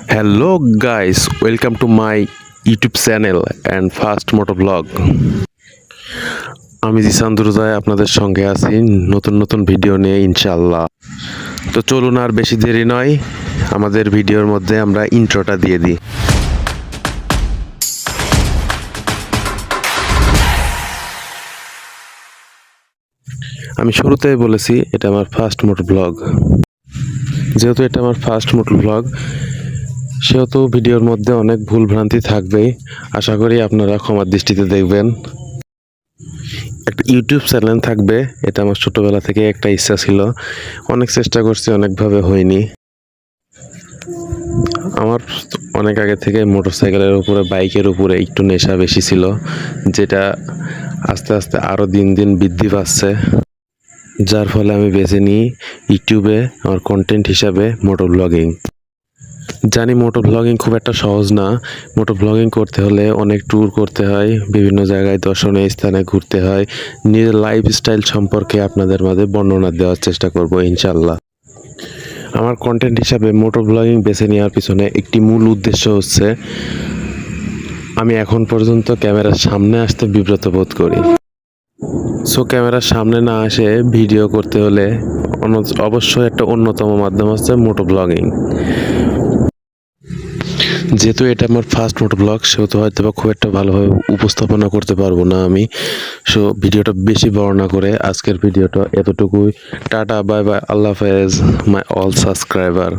Hello guys, welcome to my YouTube channel and first moto vlog. আমি জিসান দুরুজাই আপনাদের সঙ্গে আছি নতুন নতুন ভিডিও নিয়ে ইনশাআল্লাহ। তো চলুন আর বেশি দেরি নয়, আমাদের ভিডিওর মধ্যে আমরা ইন্ট্রোটা দিয়ে দিই। আমি শুরুতেই বলেছি এটা আমার ফার্স্ট মোটো ব্লগ। যেহেতু এটা আমার ফার্স্ট মোটো ব্লগ, সেহেতু ভিডিওর মধ্যে অনেক ভুলভ্রান্তি থাকবেই। আশা করি আপনারা ক্ষমার দৃষ্টিতে দেখবেন। একটা ইউটিউব চ্যানেল থাকবে, এটা আমার ছোটোবেলা থেকে একটা ইচ্ছা ছিল। অনেক চেষ্টা করছি, অনেকভাবে হয়নি। আমার অনেক আগে থেকে মোটরসাইকেলের উপরে, বাইকের উপরে একটু নেশা বেশি ছিল, যেটা আস্তে আস্তে আরও দিন দিন বৃদ্ধি পাচ্ছে। যার ফলে আমি বেছে নিই ইউটিউবে আমার কন্টেন্ট হিসাবে মোটো ব্লগিং। জানি মোটো ব্লগিং খুব একটা সহজ না। মোটো ব্লগিং করতে হলে অনেক ট্যুর করতে হয়, বিভিন্ন জায়গায় দর্শনীয় স্থানে ঘুরতে হয়। নিজের লাইফস্টাইল সম্পর্কে আপনাদের মাঝে বর্ণনা দেওয়ার চেষ্টা করব ইনশাল্লাহ। আমার কন্টেন্ট হিসাবে মোটো ব্লগিং বেছে নেওয়ার পিছনে একটি মূল উদ্দেশ্য হচ্ছে, আমি এখন পর্যন্ত ক্যামেরার সামনে আসতে বিব্রত বোধ করি। সো ক্যামেরার সামনে না আসে ভিডিও করতে হলে অবশ্যই একটা অন্যতম মাধ্যম হচ্ছে মোটো ব্লগিং। যেহেতু এটা আমার ফার্স্ট মোটো ব্লগ, সেহেতু হয়তো বা খুব একটা ভালোভাবে উপস্থাপনা করতে পারবো না আমি। সো ভিডিওটা বেশি বড় না করে আজকের ভিডিওটা এতটুকুই। টাটা, বাই বাই, আল্লাহ হাফেজ মাই অল সাবস্ক্রাইবার।